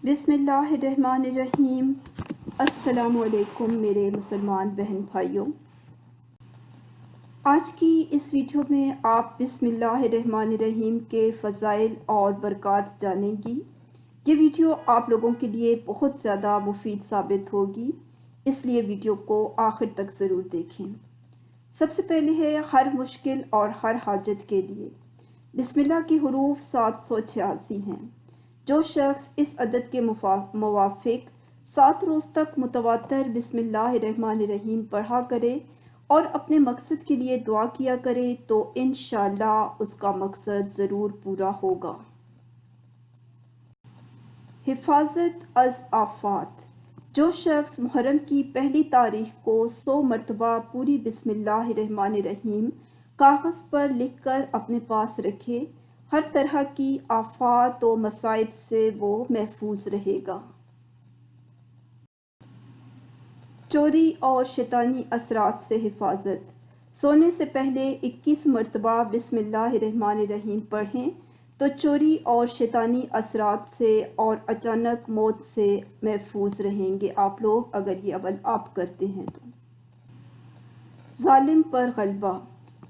بسم اللہ الرحمن الرحیم۔ السلام علیکم میرے مسلمان بہن بھائیوں۔ آج کی اس ویڈیو میں آپ بسم اللہ الرحمن الرحیم کے فضائل اور برکات جانیں گی۔ یہ ویڈیو آپ لوگوں کے لیے بہت زیادہ مفید ثابت ہوگی، اس لیے ویڈیو کو آخر تک ضرور دیکھیں۔ سب سے پہلے ہے ہر مشکل اور ہر حاجت کے لیے۔ بسم اللہ کے حروف 786 ہیں۔ جو شخص اس عدد کے موافق 7 روز تک متواتر بسم اللہ الرحمن الرحیم پڑھا کرے اور اپنے مقصد کے لیے دعا کیا کرے تو انشاءاللہ اس کا مقصد ضرور پورا ہوگا۔ حفاظت از آفات۔ جو شخص محرم کی پہلی تاریخ کو 100 مرتبہ پوری بسم اللہ الرحمن الرحیم کاغذ پر لکھ کر اپنے پاس رکھے، ہر طرح کی آفات و مصائب سے وہ محفوظ رہے گا۔ چوری اور شیطانی اثرات سے حفاظت۔ سونے سے پہلے 21 مرتبہ بسم اللہ الرحمن الرحیم پڑھیں تو چوری اور شیطانی اثرات سے اور اچانک موت سے محفوظ رہیں گے آپ لوگ، اگر یہ عمل آپ کرتے ہیں تو۔ ظالم پر غلبہ۔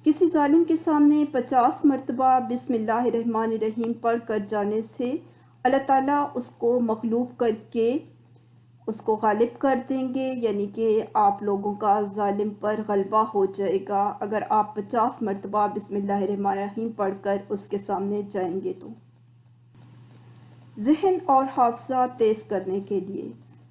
کسی ظالم کے سامنے 50 مرتبہ بسم اللہ الرحمن الرحیم پڑھ کر جانے سے اللہ تعالیٰ اس کو مغلوب کر کے اس کو غالب کر دیں گے، یعنی کہ آپ لوگوں کا ظالم پر غلبہ ہو جائے گا اگر آپ 50 مرتبہ بسم اللہ الرحمن الرحیم پڑھ کر اس کے سامنے جائیں گے تو۔ ذہن اور حافظہ تیز کرنے کے لیے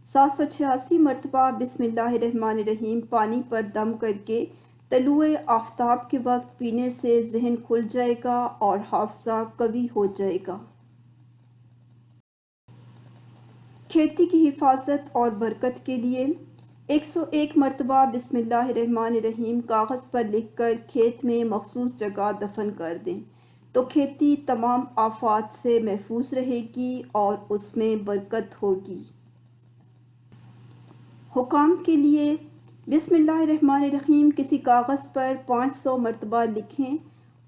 786 مرتبہ بسم اللہ الرحمن الرحیم پانی پر دم کر کے طلوع آفتاب کے وقت پینے سے ذہن کھل جائے گا اور حافظہ قوی ہو جائے گا۔ کھیتی کی حفاظت اور برکت کے لیے 101 مرتبہ بسم اللہ الرحمن الرحیم کاغذ پر لکھ کر کھیت میں مخصوص جگہ دفن کر دیں تو کھیتی تمام آفات سے محفوظ رہے گی اور اس میں برکت ہوگی۔ حکام کے لیے بسم اللہ الرحمن الرحیم کسی کاغذ پر 500 مرتبہ لکھیں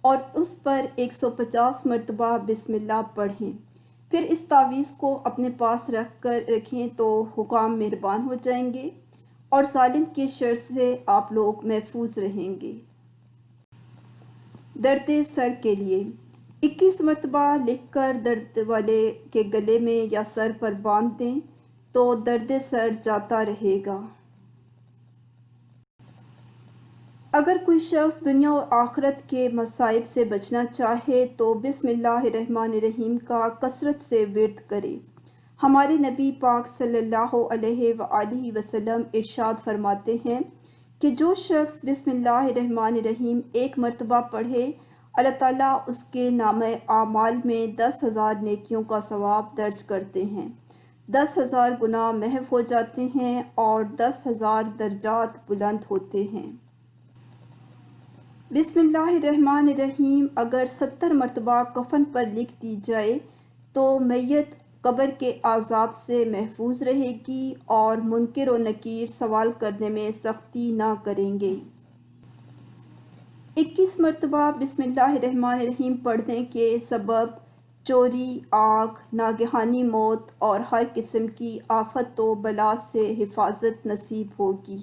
اور اس پر 150 مرتبہ بسم اللہ پڑھیں، پھر اس تعویذ کو اپنے پاس رکھیں تو حکام مہربان ہو جائیں گے اور ظالم کے شر سے آپ لوگ محفوظ رہیں گے۔ درد سر کے لیے 21 مرتبہ لکھ کر درد والے کے گلے میں یا سر پر باندھ دیں تو درد سر جاتا رہے گا۔ اگر کوئی شخص دنیا اور آخرت کے مصائب سے بچنا چاہے تو بسم اللہ الرحمن الرحیم کا کثرت سے ورد کرے۔ ہمارے نبی پاک صلی اللہ علیہ وآلہ وسلم ارشاد فرماتے ہیں کہ جو شخص بسم اللہ الرحمن الرحیم 1 مرتبہ پڑھے، اللہ تعالیٰ اس کے نامہ اعمال میں 10,000 نیکیوں کا ثواب درج کرتے ہیں، 10,000 گناہ محو ہو جاتے ہیں اور 10,000 درجات بلند ہوتے ہیں۔ بسم اللہ الرحمن الرحیم اگر 70 مرتبہ کفن پر لکھ دی جائے تو میت قبر کے عذاب سے محفوظ رہے گی اور منکر و نکیر سوال کرنے میں سختی نہ کریں گے۔ 21 مرتبہ بسم اللہ الرحمن الرحیم پڑھنے کے سبب چوری، آگ، ناگہانی موت اور ہر قسم کی آفت و بلا سے حفاظت نصیب ہوگی۔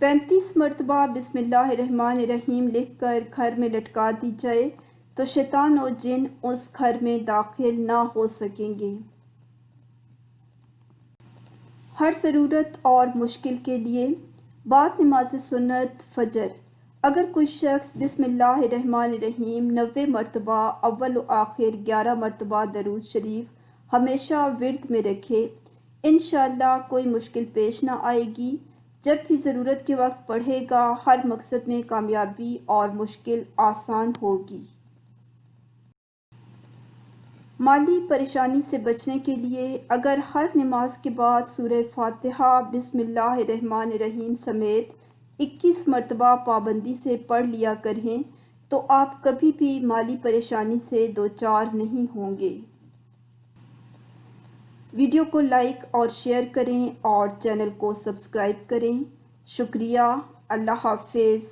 35 مرتبہ بسم اللہ الرحمن الرحیم لکھ کر گھر میں لٹکا دی جائے تو شیطان و جن اس گھر میں داخل نہ ہو سکیں گے۔ ہر ضرورت اور مشکل کے لیے بعد نماز سنت فجر اگر کوئی شخص بسم اللہ الرحمن الرحیم 90 مرتبہ اول و آخر 11 مرتبہ درود شریف ہمیشہ ورد میں رکھے، انشاءاللہ کوئی مشکل پیش نہ آئے گی۔ جب بھی ضرورت کے وقت پڑھے گا ہر مقصد میں کامیابی اور مشکل آسان ہوگی۔ مالی پریشانی سے بچنے کے لیے اگر ہر نماز کے بعد سورہ فاتحہ بسم اللہ الرحمن الرحیم سمیت 21 مرتبہ پابندی سے پڑھ لیا کریں تو آپ کبھی بھی مالی پریشانی سے دوچار نہیں ہوں گے۔ ویڈیو کو لائک اور شیئر کریں اور چینل کو سبسکرائب کریں۔ شکریہ۔ اللہ حافظ۔